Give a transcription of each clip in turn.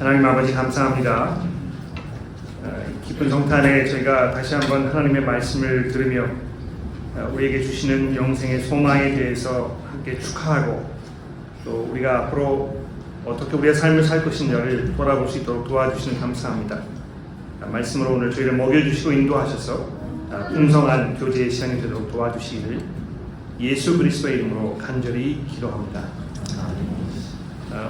하나님 아버지 감사합니다. 기쁜 성탄에 저희가 다시 한번 하나님의 말씀을 들으며 우리에게 주시는 영생의 소망에 대해서 함께 축하하고 또 우리가 앞으로 어떻게 우리의 삶을 살 것인가를 돌아볼 수 있도록 도와주시는 감사합니다. 말씀으로 오늘 저희를 먹여주시고 인도하셔서 풍성한 교제의 시간이 되도록 도와주시기를 예수 그리스도의 이름으로 간절히 기도합니다.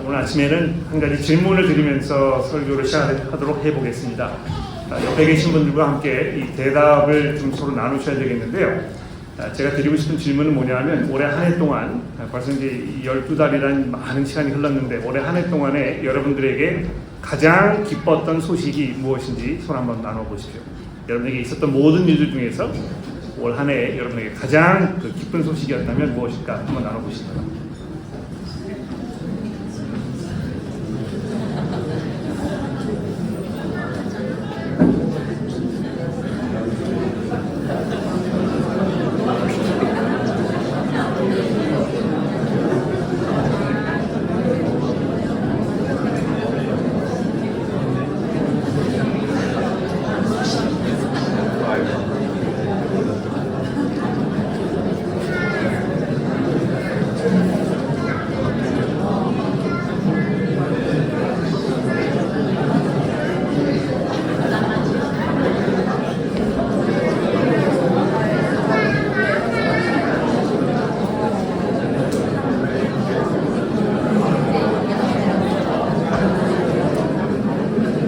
오늘 아침에는 한 가지 질문을 드리면서 설교를 시작하도록 해보겠습니다. 옆에 계신 분들과 함께 이 대답을 좀 서로 나누셔야 되겠는데요. 제가 드리고 싶은 질문은 뭐냐면 올해 한 해 동안 벌써 이제 12달이라는 많은 시간이 흘렀는데 올해 한 해 동안에 여러분들에게 가장 기뻤던 소식이 무엇인지 손 한번 나눠보십시오. 여러분에게 있었던 모든 일들 중에서 올 한 해 여러분에게 가장 기쁜 소식이었다면 무엇일까 한번 나눠보시기 바랍니다.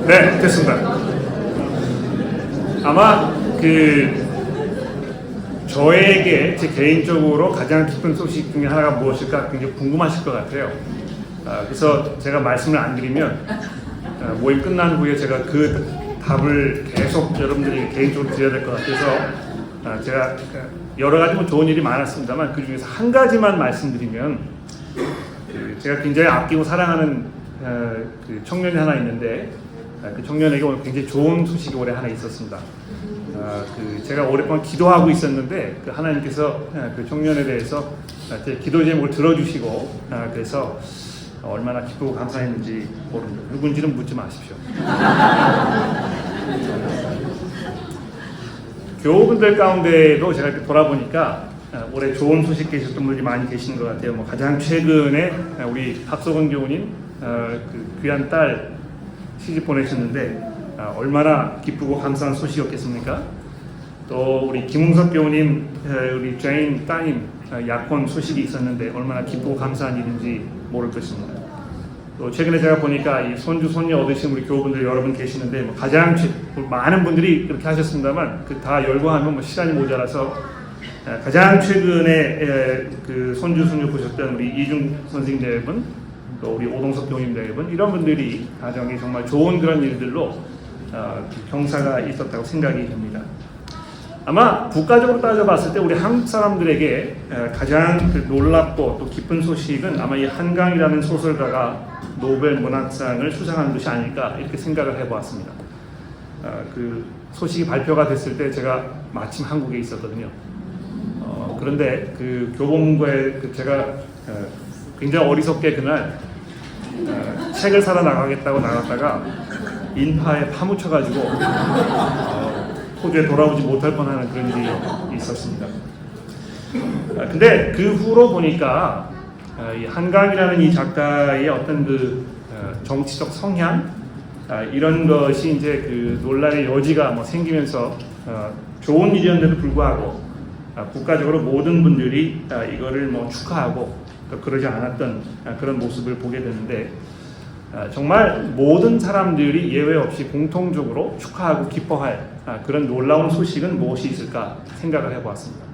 네, 됐습니다. 아마 저에게 제 개인적으로 가장 기쁜 소식 중에 하나가 무엇일까 굉장히 궁금하실 것 같아요. 그래서 제가 말씀을 안 드리면 모임 끝난 후에 제가 그 답을 계속 여러분들이 개인적으로 드려야 될 것 같아서 제가 여러 가지 좋은 일이 많았습니다만 그 중에서 한 가지만 말씀드리면 제가 굉장히 아끼고 사랑하는 청년이 하나 있는데 그 청년에게 오늘 굉장히 좋은 소식이 올해 하나 있었습니다. 제가 오랫동안 기도하고 있었는데 하나님께서 그 청년에 대해서 제 기도 제목을 들어주시고 그래서 얼마나 기쁘고 감사했는지 모릅니다. 누군지는 묻지 마십시오. 교우분들 가운데도 제가 이렇게 돌아보니까 올해 좋은 소식 계셨던 분들이 많이 계시는 것 같아요. 가장 최근에 우리 박소건 교우님 귀한 딸 시집 보내셨는데 얼마나 기쁘고 감사한 소식이었겠습니까? 또 우리 김웅석 교우님, 우리 제인 따님 약혼 소식이 있었는데 얼마나 기쁘고 감사한 일인지 모를 것입니다. 또 최근에 제가 보니까 이 손주 손녀 얻으신 우리 교우분들 여러분 계시는데 가장 많은 분들이 그렇게 하셨습니다만 다 열거하면 시간이 모자라서 가장 최근에 손주 손녀 보셨던 우리 이중 선생님 대분 또 우리 오동석 교우님 대분 이런 분들이 가정이 정말 좋은 그런 일들로 경사가 있었다고 생각이 됩니다. 아마 국가적으로 따져봤을 때 우리 한국 사람들에게 가장 놀랍고 또 기쁜 소식은 아마 이 한강이라는 소설가가 노벨 문학상을 수상한 것이 아닐까 이렇게 생각을 해보았습니다. 그 소식이 발표가 됐을 때 제가 마침 한국에 있었거든요. 그런데 교보문고에 제가 굉장히 어리석게 그날 책을 사러 나가겠다고 나갔다가 인파에 파묻혀가지고 호주에 돌아오지 못할 뻔하는 그런 일이 있었습니다. 근데 그 후로 보니까 이 한강이라는 이 작가의 어떤 정치적 성향 이런 것이 이제 논란의 여지가 생기면서 좋은 일이었는데도 불구하고 국가적으로 모든 분들이 이거를 축하하고 그러지 않았던 그런 모습을 보게 되는데 정말 모든 사람들이 예외 없이 공통적으로 축하하고 기뻐할 그런 놀라운 소식은 무엇이 있을까 생각을 해보았습니다.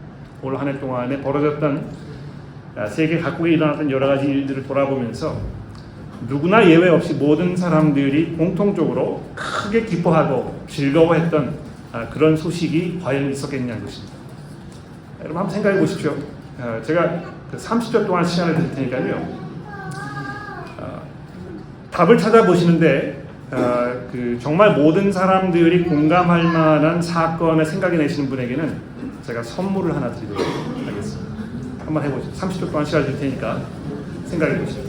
올 한 해 동안에 벌어졌던 세계 각국에 일어났던 여러 가지 일들을 돌아보면서 누구나 예외 없이 모든 사람들이 공통적으로 크게 기뻐하고 즐거워했던 그런 소식이 과연 있었겠냐는 것입니다. 여러분 한번 생각해 보십시오. 제가 30초 동안 시간을 드릴 테니까요. 답을 찾아보시는데 정말 모든 사람들이 공감할 만한 사건을 생각해 내시는 분에게는 제가 선물을 하나 드리도록 하겠습니다. 한번 해보시죠. 30초 동안 시간을 드릴 테니까 생각해 보시죠.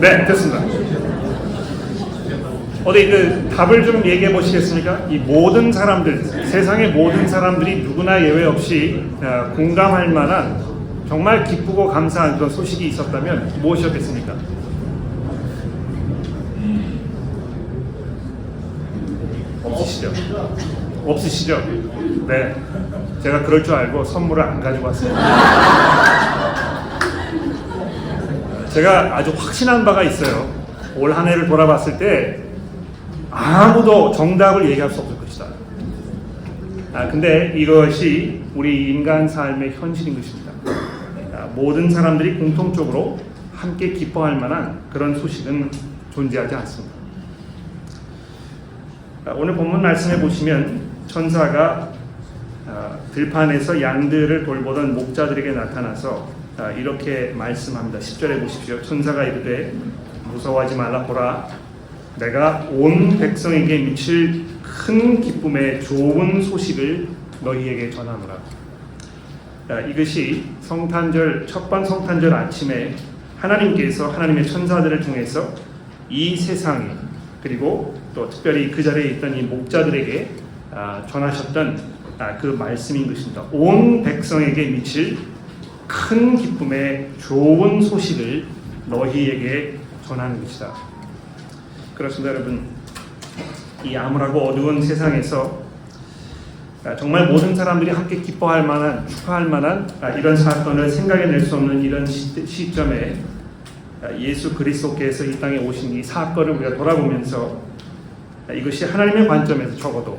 네, 됐습니다. 어디 그 답을 좀 얘기해 보시겠습니까? 이 모든 사람들, 세상의 모든 사람들이 누구나 예외 없이 공감할 만한 정말 기쁘고 감사한 그런 소식이 있었다면 무엇이었겠습니까? 없으시죠? 없으시죠? 네, 제가 그럴 줄 알고 선물을 안 가지고 왔습니다. 제가 아주 확신한 바가 있어요. 올 한 해를 돌아봤을 때 아무도 정답을 얘기할 수 없을 것이다. 근데 이것이 우리 인간 삶의 현실인 것입니다. 모든 사람들이 공통적으로 함께 기뻐할 만한 그런 소식은 존재하지 않습니다. 오늘 본문 말씀해 보시면 천사가 들판에서 양들을 돌보던 목자들에게 나타나서 이렇게 말씀합니다. 10절에 보십시오. 천사가 이르되 무서워하지 말라. 보라, 내가 온 백성에게 미칠 큰 기쁨의 좋은 소식을 너희에게 전하노라. 이것이 성탄절, 첫번 성탄절 아침에 하나님께서 하나님의 천사들을 통해서 이 세상에, 그리고 또 특별히 그 자리에 있던 이 목자들에게 전하셨던 그 말씀인 것입니다. 온 백성에게 미칠 큰 기쁨의 좋은 소식을 너희에게 전하는 것이다. 그렇습니다, 여러분. 이 암울하고 어두운 세상에서 정말 모든 사람들이 함께 기뻐할 만한, 축하할 만한 이런 사건을 생각해낼 수 없는 이런 시점에 예수 그리스도께서 이 땅에 오신 이 사건을 우리가 돌아보면서 이것이 하나님의 관점에서 적어도,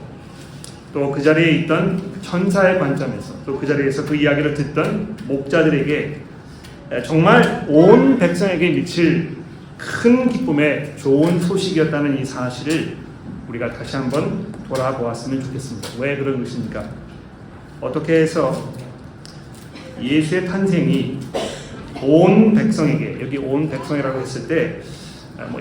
또 그 자리에 있던 천사의 관점에서, 또 그 자리에서 그 이야기를 듣던 목자들에게 정말 온 백성에게 미칠 큰 기쁨의 좋은 소식이었다는 이 사실을 우리가 다시 한번 돌아보았으면 좋겠습니다. 왜 그런 것입니까? 어떻게 해서 예수의 탄생이 온 백성에게, 여기 온 백성이라고 했을 때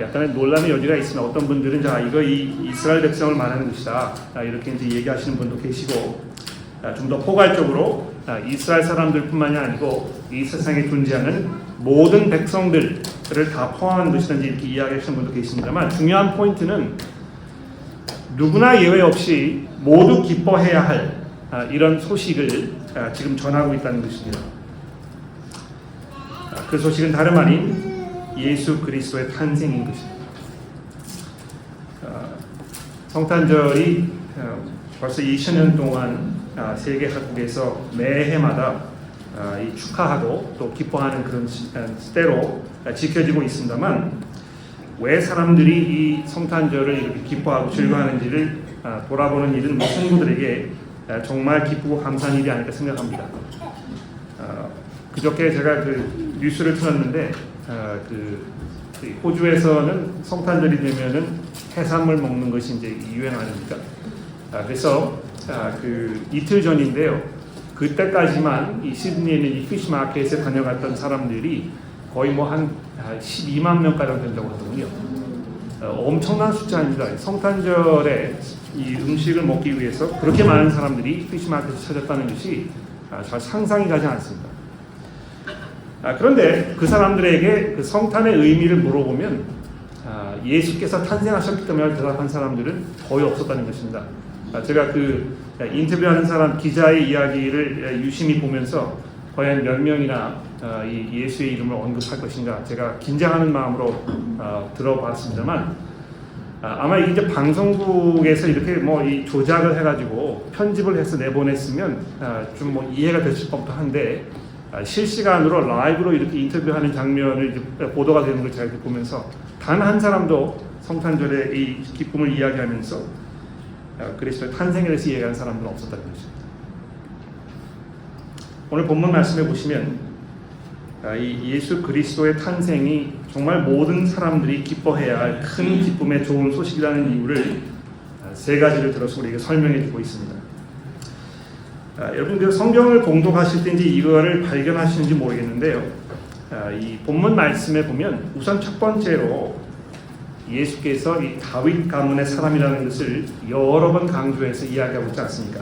약간의 논란의 여지가 있으나 어떤 분들은 이거 이스라엘 백성을 말하는 것이다, 이렇게 이제 얘기하시는 분도 계시고, 좀 더 포괄적으로 이스라엘 사람들뿐만이 아니고 이 세상에 존재하는 모든 백성들을 다 포함한 것이든지 이렇게 이야기하시는 분도 계십니다만, 중요한 포인트는 누구나 예외 없이 모두 기뻐해야 할 이런 소식을 지금 전하고 있다는 것입니다. 그 소식은 다름 아닌 예수 그리스도의 탄생인 것입니다. 성탄절이 벌써 2000년 동안 세계 각국에서 매해마다 축하하고 또 기뻐하는 그런 때로 지켜지고 있습니다만, 왜 사람들이 이 성탄절을 이렇게 기뻐하고 즐거워하는지를 돌아보는 일은 성도들에게 정말 기쁘고 감사한 일이 아닐까 생각합니다. 그저께 제가 그 뉴스를 틀었는데 호주에서는 성탄절이 되면은 해산물 먹는 것이 이제 유행 아닙니까? 그래서 그 이틀 전인데요. 그때까지만 이 시드니에 있는 이 피시마켓에 다녀갔던 사람들이 거의 뭐 한 12만 명가량 된다고 하더군요. 엄청난 숫자입니다. 성탄절에 이 음식을 먹기 위해서 그렇게 많은 사람들이 피시마켓을 찾았다는 것이 잘 상상이 가지 않습니다. 그런데 그 사람들에게 그 성탄의 의미를 물어보면 예수께서 탄생하셨기 때문에 대답한 사람들은 거의 없었다는 것입니다. 제가 그 인터뷰하는 사람 기자의 이야기를 유심히 보면서 과연 몇 명이나 이 예수의 이름을 언급할 것인가 제가 긴장하는 마음으로 들어봤습니다만, 아마 이제 방송국에서 이렇게 뭐 이 조작을 해가지고 편집을 해서 내보냈으면 좀 뭐 이해가 됐을 법도 한데, 실시간으로 라이브로 이렇게 인터뷰하는 장면을 이제 보도가 되는 걸 제가 이렇게 보면서 단 한 사람도 성탄절의 이 기쁨을 이야기하면서 그리스도의 탄생에 대해서 이야기하는 사람들은 없었다는 것입니다. 오늘 본문 말씀해 보시면 이 예수 그리스도의 탄생이 정말 모든 사람들이 기뻐해야 할 큰 기쁨의 좋은 소식이라는 이유를 세 가지를 들어서 우리에게 설명해 주고 있습니다. 여러분 성경을 봉독하실 때 이제 이거를 발견하시는지 모르겠는데요. 이 본문 말씀에 보면 우선 첫 번째로 예수께서 이 다윗 가문의 사람이라는 것을 여러 번 강조해서 이야기하고 있지 않습니까?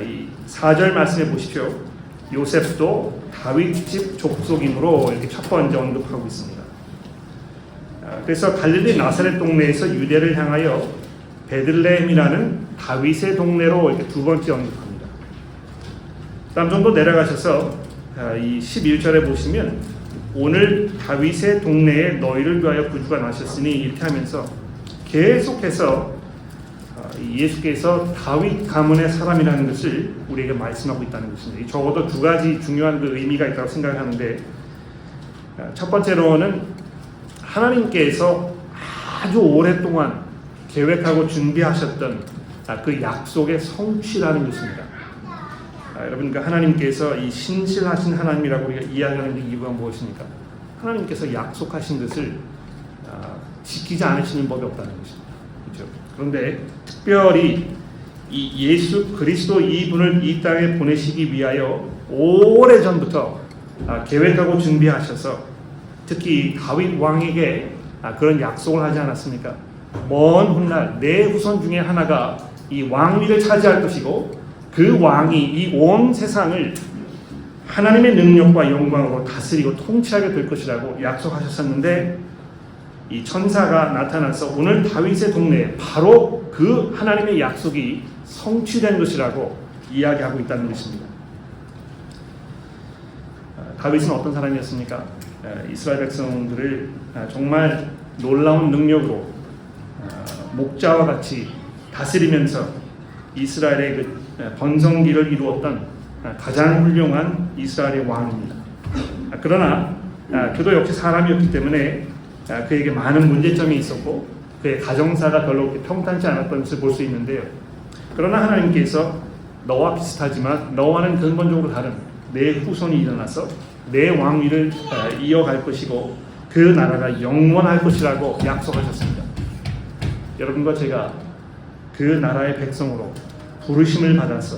이 4절 말씀해 보십시오. 요셉도 다윗 집 족속이므로 이렇게 첫 번째 언급하고 있습니다. 그래서 갈릴리 나사렛 동네에서 유대를 향하여 베들레헴이라는 다윗의 동네로 이렇게 두 번째 언급합니다. 다음 정도 내려가셔서 이 11절에 보시면 오늘 다윗의 동네에 너희를 위하여 구주가 나셨으니 이렇게 하면서 계속해서 예수께서 다윗 가문의 사람이라는 것을 우리에게 말씀하고 있다는 것입니다. 적어도 두 가지 중요한 그 의미가 있다고 생각하는데, 첫 번째로는 하나님께서 아주 오랫동안 계획하고 준비하셨던 그 약속의 성취라는 것입니다. 여러분, 그 하나님께서 이 신실하신 하나님이라고 우리가 이야기하는 이유가 무엇입니까? 하나님께서 약속하신 것을 지키지 않으시는 법이 없다는 것입니다. 그렇죠? 그런데 특별히 이 예수 그리스도 이분을 이 땅에 보내시기 위하여 오래전부터 계획하고 준비하셔서 특히 다윗 왕에게 그런 약속을 하지 않았습니까? 먼 훗날 내 후손 중에 하나가 이 왕위를 차지할 것이고 그 왕이 이 온 세상을 하나님의 능력과 영광으로 다스리고 통치하게 될 것이라고 약속하셨었는데, 이 천사가 나타나서 오늘 다윗의 동네에 바로 그 하나님의 약속이 성취된 것이라고 이야기하고 있다는 것입니다. 다윗은 어떤 사람이었습니까? 이스라엘 백성들을 정말 놀라운 능력으로 목자와 같이 다스리면서 이스라엘의 그 번성기를 이루었던 가장 훌륭한 이스라엘의 왕입니다. 그러나 그도 역시 사람이었기 때문에 그에게 많은 문제점이 있었고 그의 가정사가 별로 평탄치 않았던 것을 볼 수 있는데요. 그러나 하나님께서 너와 비슷하지만 너와는 근본적으로 다른 내 후손이 일어나서 내 왕위를 이어갈 것이고 그 나라가 영원할 것이라고 약속하셨습니다. 여러분과 제가 그 나라의 백성으로 부르심을 받아서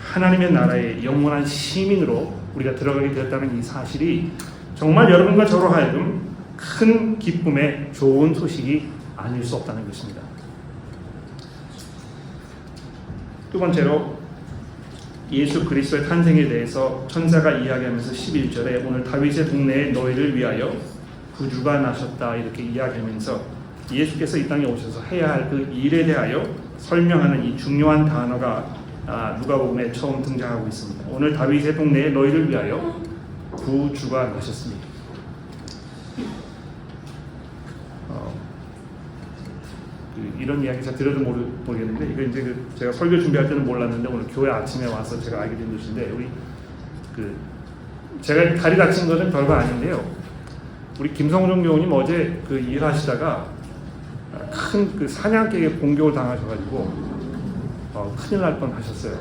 하나님의 나라의 영원한 시민으로 우리가 들어가게 되었다는 이 사실이 정말 여러분과 저로 하여금 큰 기쁨의 좋은 소식이 아닐 수 없다는 것입니다. 두 번째로 예수 그리스도의 탄생에 대해서 천사가 이야기하면서 11절에 오늘 다윗의 동네에 너희를 위하여 구주가 나셨다 이렇게 이야기하면서 예수께서 이 땅에 오셔서 해야 할 그 일에 대하여 설명하는 이 중요한 단어가 누가복음에 처음 등장하고 있습니다. 오늘 다윗의 동네에 너희를 위하여 구주가 나셨습니다. 이런 이야기 제가 들어도 모르겠는데 이거 이제 제가 설교 준비할 때는 몰랐는데 오늘 교회 아침에 와서 제가 알게 된 것인데, 우리 제가 다리 다친 것은 별거 아닌데요. 우리 김성종 교우님 어제 일하시다가 큰 그 사냥개에 공격을 당하셔가지고 큰일 날 뻔하셨어요.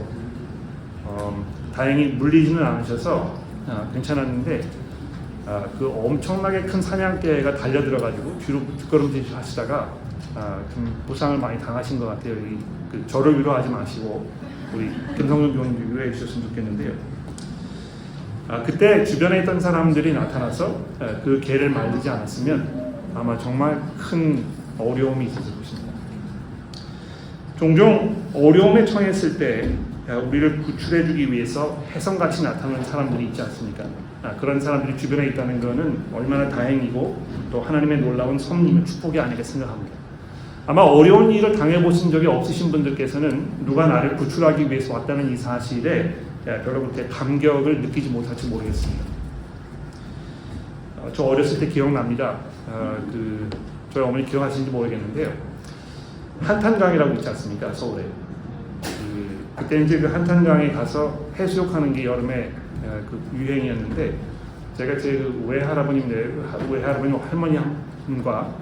다행히 물리지는 않으셔서 괜찮았는데 그 엄청나게 큰 사냥개가 달려들어가지고 뒤로 뒷걸음질 하시다가 좀 부상을 많이 당하신 것 같아요. 저를 위로하지 마시고 우리 김성준 교수님 위로해 주셨으면 좋겠는데요. 그때 주변에 있던 사람들이 나타나서 그 개를 말리지 않았으면 아마 정말 큰 어려움이 있었을 것입니다. 종종 어려움에 처했을 때 우리를 구출해 주기 위해서 혜성같이 나타나는 사람들이 있지 않습니까? 그런 사람들이 주변에 있다는 것은 얼마나 다행이고 또 하나님의 놀라운 섭리와 축복이 아닐까 생각합니다. 아마 어려운 일을 당해보신 적이 없으신 분들께서는 누가 나를 구출하기 위해서 왔다는 이 사실에 별로 그렇게 감격을 느끼지 못할지 모르겠습니다. 저 어렸을 때 기억납니다. 저희 어머니 기억하시는지 모르겠는데요. 한탄강이라고 있지 않습니까? 서울에. 그때 이제 그 한탄강에 가서 해수욕하는 게 여름에 유행이었는데, 제가 제 외할아버님 할머니과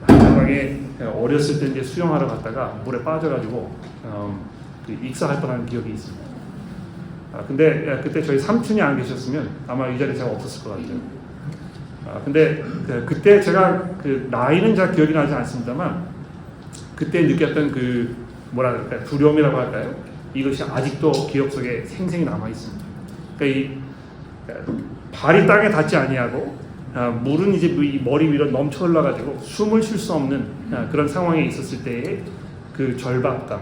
한탄강에 어렸을 때 이제 수영하러 갔다가 물에 빠져가지고 익사할 뻔한 기억이 있습니다. 근데 그때 저희 삼촌이 안 계셨으면 아마 이 자리에 제가 없었을 것 같아요. 근데 그때 제가 나이는 잘 기억이 나지 않습니다만 그때 느꼈던 뭐랄까요, 두려움이라고 할까요? 이것이 아직도 기억 속에 생생히 남아 있습니다. 그러니까 발이 땅에 닿지 아니하고 물은 이제 머리 위로 넘쳐 흘러가지고 숨을 쉴 수 없는 그런 상황에 있었을 때의 그 절박감,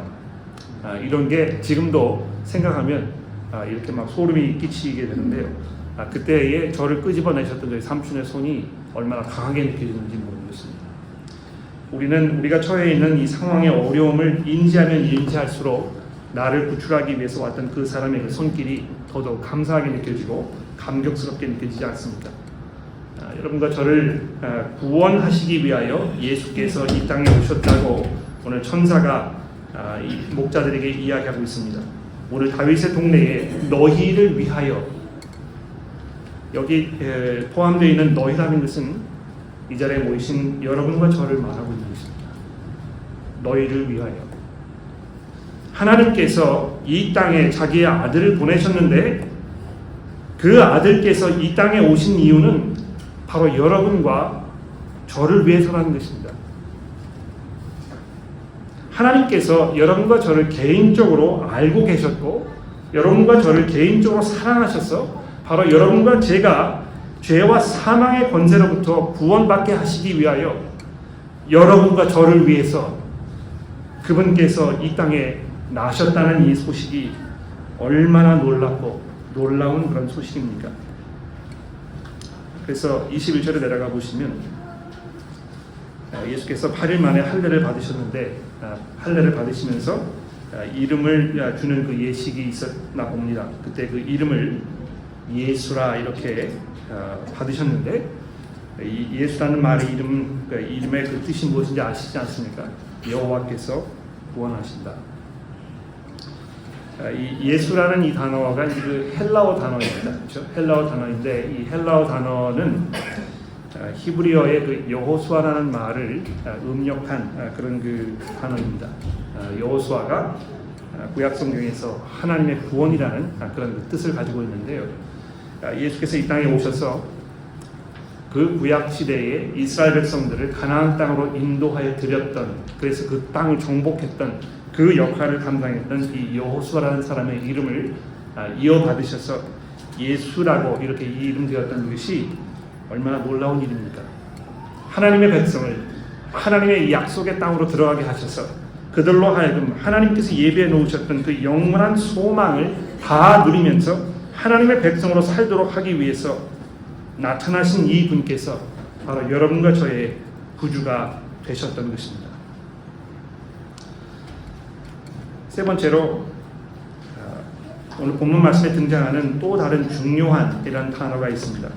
이런 게 지금도 생각하면 이렇게 막 소름이 끼치게 되는데요. 그때에 저를 끄집어내셨던 저희 삼촌의 손이 얼마나 강하게 느껴지는지 모르겠습니다. 것입니다. 우리는 우리가 처해 있는 이 상황의 어려움을 인지하면 인지할수록 나를 구출하기 위해서 왔던 그 사람의 그 손길이 더더욱 감사하게 느껴지고 감격스럽게 느껴지지 않습니까? 여러분과 저를 구원하시기 위하여 예수께서 이 땅에 오셨다고 오늘 천사가 이 목자들에게 이야기하고 있습니다. 오늘 다윗의 동네에 너희를 위하여, 여기 포함되어 있는 너희라는 것은 이 자리에 모이신 여러분과 저를 말하고 있는 것입니다. 너희를 위하여. 하나님께서 이 땅에 자기의 아들을 보내셨는데 그 아들께서 이 땅에 오신 이유는 바로 여러분과 저를 위해서라는 것입니다. 하나님께서 여러분과 저를 개인적으로 알고 계셨고 여러분과 저를 개인적으로 사랑하셔서 바로 여러분과 제가 죄와 사망의 권세로부터 구원받게 하시기 위하여 여러분과 저를 위해서 그분께서 이 땅에 나셨다는 이 소식이 얼마나 놀랍고 놀라운 그런 소식입니까? 그래서 21절에 내려가 보시면 예수께서 8일 만에 할례를 받으셨는데 할례를 받으시면서 이름을 주는 그 예식이 있었나 봅니다. 그때 그 이름을 예수라 이렇게 받으셨는데 이 예수라는 말의 이름의 그 뜻이 무엇인지 아시지 않습니까? 여호와께서 구원하신다. 이 예수라는 이 단어가 그 헬라어 단어입니다. 그렇죠? 헬라어 단어인데 이 헬라어 단어는 히브리어의 그 여호수아라는 말을 음력한 그런 그 단어입니다. 여호수아가 구약 성경에서 하나님의 구원이라는 그런 그 뜻을 가지고 있는데요. 예수께서 이 땅에 오셔서 그 구약 시대에 이스라엘 백성들을 가나안 땅으로 인도하여 드렸던, 그래서 그 땅을 정복했던 그 역할을 감당했던 이 여호수아라는 사람의 이름을 이어받으셔서 예수라고 이렇게 이 이름 되었던 것이 얼마나 놀라운 일입니까? 하나님의 백성을 하나님의 약속의 땅으로 들어가게 하셔서 그들로 하여금 하나님께서 예비해 놓으셨던 그 영원한 소망을 다 누리면서 하나님의 백성으로 살도록 하기 위해서 나타나신 이 분께서 바로 여러분과 저의 구주가 되셨던 것입니다. 세 번째로 오늘 본문 말씀에 등장하는 또 다른 중요한 이런 단어가 있습니다.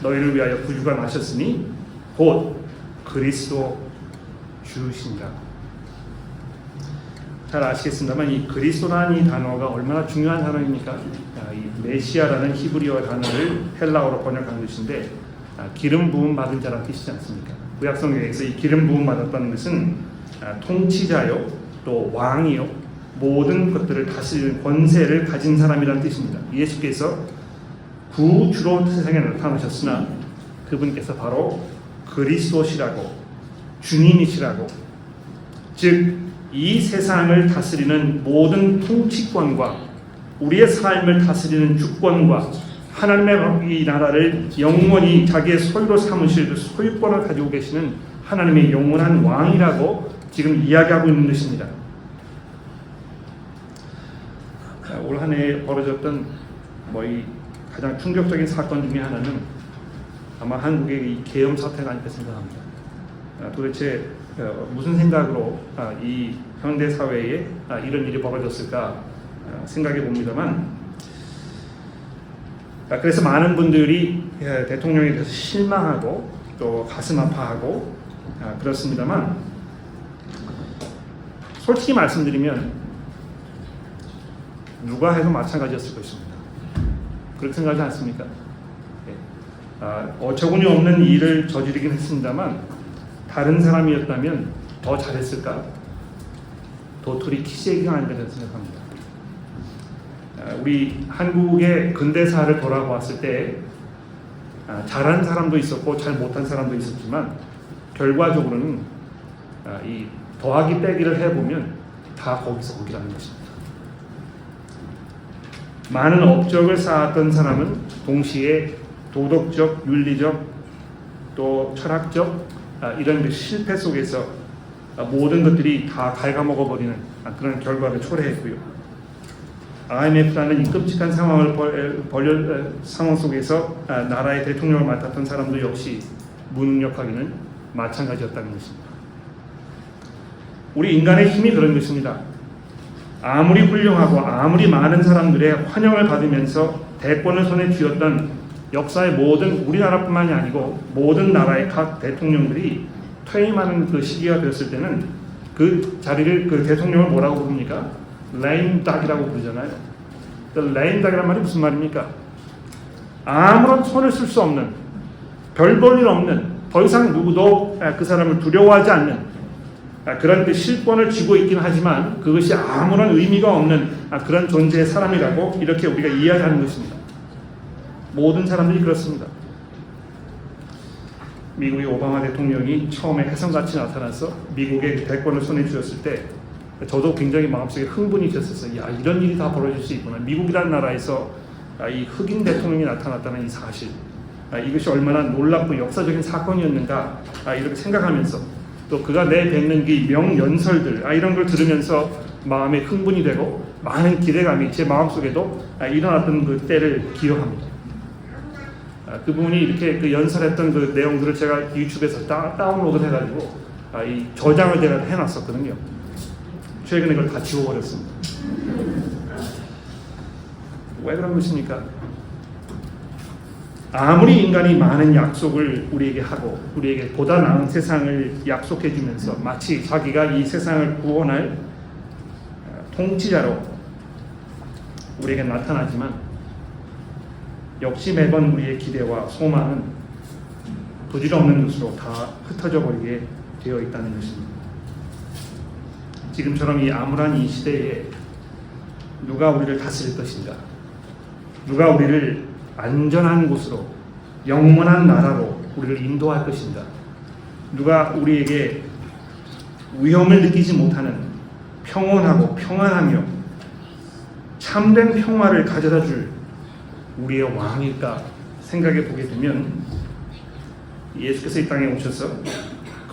너희를 위하여 구주가 나셨으니 곧 그리스도 주신다. 잘 아시겠습니다만 이 그리스도라는 이 단어가 얼마나 중요한 단어입니까? 이 메시아라는 히브리어 단어를 헬라어로 번역한 것인데 기름 부음 받은 자라는 뜻이지 않습니까? 구약 성경에서 이 기름 부음 받았다는 것은 통치자요, 또 왕이요, 모든 것들을 다스리는 권세를 가진 사람이라는 뜻입니다. 예수께서 구주로 세상에 나타나셨으나 그분께서 바로 그리스도시라고, 주님이시라고, 즉 이 세상을 다스리는 모든 통치권과 우리의 삶을 다스리는 주권과 하나님의 이 나라를 영원히 자기의 소유로 삼으실 그 소유권을 가지고 계시는 하나님의 영원한 왕이라고 지금 이야기하고 있는 것입니다. 올 한 해 벌어졌던 이 가장 충격적인 사건 중에 하나는 아마 한국의 이 계엄 사태가 아닐까 생각합니다. 도대체 무슨 생각으로 이 현대 사회에 이런 일이 벌어졌을까 생각해 봅니다만, 그래서 많은 분들이 대통령에 대해서 실망하고 또 가슴 아파하고 그렇습니다만, 솔직히 말씀드리면 누가 해도 마찬가지였을 것입니다. 그렇게 생각하지 않습니까? 어처구니 없는 일을 저지르긴 했습니다만 다른 사람이었다면 더 잘했을까? 도토리 키재기가 아닐까 생각합니다. 우리 한국의 근대사를 돌아보았을 때 잘한 사람도 있었고 잘 못한 사람도 있었지만 결과적으로는 이 더하기 빼기를 해보면 다 거기서 거기라는 것입니다. 많은 업적을 쌓았던 사람은 동시에 도덕적, 윤리적, 또 철학적 이런 실패 속에서 모든 것들이 다 갉아먹어버리는 그런 결과를 초래했고요. IMF라는 이 끔찍한 상황 속에서 나라의 대통령을 맡았던 사람도 역시 무능력하기는 마찬가지였다는 것입니다. 우리 인간의 힘이 그런 것입니다. 아무리 훌륭하고 아무리 많은 사람들의 환영을 받으면서 대권을 손에 쥐었던 역사의 모든 우리나라뿐만이 아니고 모든 나라의 각 대통령들이 퇴임하는 그 시기가 되었을 때는 그 자리를 그 대통령을 뭐라고 부릅니까? 레임닥이라고 부르잖아요. 레임닥이란 말이 무슨 말입니까? 아무런 손을 쓸 수 없는, 별 볼 일 없는, 더 이상 누구도 그 사람을 두려워하지 않는 그런 그 실권을 쥐고 있긴 하지만 그것이 아무런 의미가 없는 그런 존재의 사람이라고 이렇게 우리가 이해하는 것입니다. 모든 사람들이 그렇습니다. 미국의 오바마 대통령이 처음에 혜성같이 나타나서 미국의 대권을 손에 쥐었을 때 저도 굉장히 마음속에 흥분이 됐었어요. 야, 이런 일이 다 벌어질 수 있구나. 미국이라는 나라에서 이 흑인 대통령이 나타났다는 이 사실, 이것이 얼마나 놀랍고 역사적인 사건이었는가 이렇게 생각하면서 또 그가 내뱉는 이 명연설들 이런 걸 들으면서 마음에 흥분이 되고 많은 기대감이 제 마음속에도 일어났던 그 때를 기억합니다. 그분이 이렇게 그 연설했던 그 내용들을 제가 유튜브에서 다운로드 해가지고 이 저장을 제가 해놨었거든요. 최근에 그걸 다 지워버렸습니다. 왜 그런 것입니까? 아무리 인간이 많은 약속을 우리에게 하고 우리에게 보다 나은 세상을 약속해 주면서 마치 자기가 이 세상을 구원할 통치자로 우리에게 나타나지만 역시 매번 우리의 기대와 소망은 부질없는 것으로 다 흩어져 버리게 되어 있다는 것입니다. 지금처럼 이 암울한 이 시대에 누가 우리를 다스릴 것인가? 누가 우리를 안전한 곳으로, 영원한 나라로 우리를 인도할 것인가? 누가 우리에게 위험을 느끼지 못하는 평온하고 평안하며 참된 평화를 가져다 줄 우리의 왕일까 생각해 보게 되면 예수께서 이 땅에 오셔서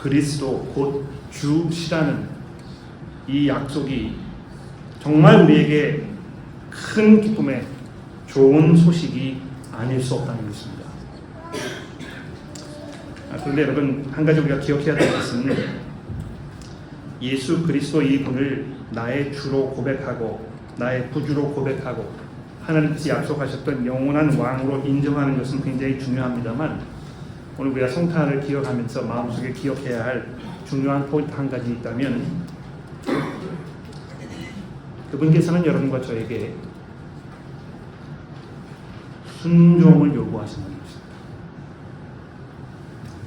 그리스도 곧 주시라는 이 약속이 정말 우리에게 큰 기쁨의 좋은 소식이 아닐 수 없다는 것입니다. 그런데 여러분, 한 가지 우리가 기억해야 될 것은 예수 그리스도 이 분을 나의 주로 고백하고 나의 구주로 고백하고 하나님께서 약속하셨던 영원한 왕으로 인정하는 것은 굉장히 중요합니다만, 오늘 우리가 성탄을 기억하면서 마음속에 기억해야 할 중요한 포인트 한 가지 있다면, 그분께서는 여러분과 저에게 순종을 요구하신다는 것입니다.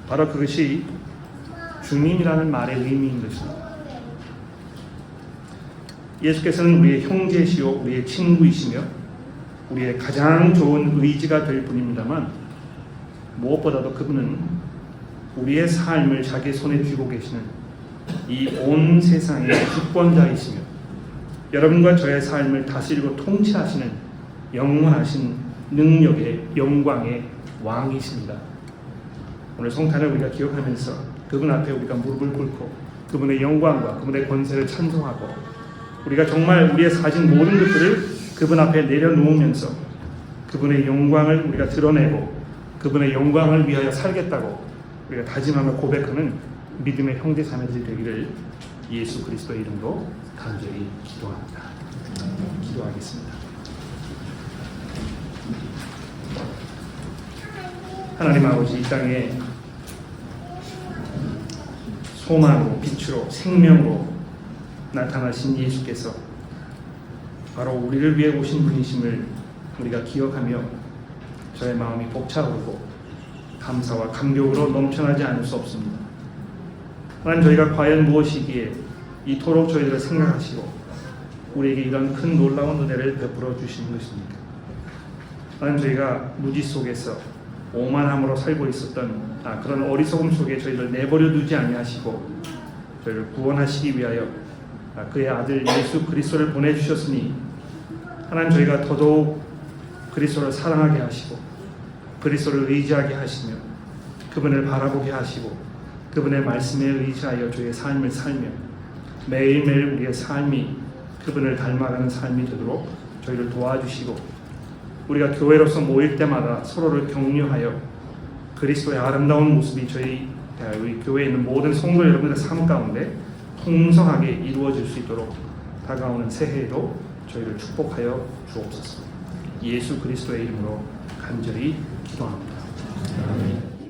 바로 그것이 주님이라는 말의 의미인 것입니다. 예수께서는 우리의 형제시요 우리의 친구이시며 우리의 가장 좋은 의지가 될 분입니다만, 무엇보다도 그분은 우리의 삶을 자기 손에 쥐고 계시는 이 온 세상의 주권자이시며 여러분과 저의 삶을 다스리고 통치하시는 영원하신 능력의 영광의 왕이십니다. 오늘 성탄을 우리가 기억하면서 그분 앞에 우리가 무릎을 꿇고 그분의 영광과 그분의 권세를 찬송하고 우리가 정말 우리의 가진 모든 것들을 그분 앞에 내려놓으면서 그분의 영광을 우리가 드러내고 그분의 영광을 위하여 살겠다고 우리가 다짐하며 고백하는 믿음의 형제 자매들이 되기를 예수 그리스도의 이름으로 간절히 기도합니다. 기도하겠습니다. 하나님 아버지, 이 땅에 소망으로 빛으로 생명으로 나타나신 예수께서 바로 우리를 위해 오신 분이심을 우리가 기억하며 저의 마음이 벅차오르고 감사와 감격으로 넘쳐나지 않을 수 없습니다. 하나님, 저희가 과연 무엇이기에 이토록 저희들을 생각하시고 우리에게 이런 큰 놀라운 은혜를 베풀어 주시는 것입니까? 하나님, 저희가 무지 속에서 오만함으로 살고 있었던 그런 어리석음 속에 저희를 내버려 두지 아니하시고 저희를 구원하시기 위하여 그의 아들 예수 그리스도를 보내주셨으니 하나님, 저희가 더더욱 그리스도를 사랑하게 하시고 그리스도를 의지하게 하시며 그분을 바라보게 하시고 그분의 말씀에 의지하여 저희의 삶을 살며 매일매일 우리의 삶이 그분을 닮아가는 삶이 되도록 저희를 도와주시고 우리가 교회로서 모일 때마다 서로를 격려하여 그리스도의 아름다운 모습이 저희 우리 교회에 있는 모든 성도 여러분들의 삶 가운데 풍성하게 이루어질 수 있도록 다가오는 새해에도 저희를 축복하여 주옵소서. 예수 그리스도의 이름으로 간절히 기도합니다. 아멘.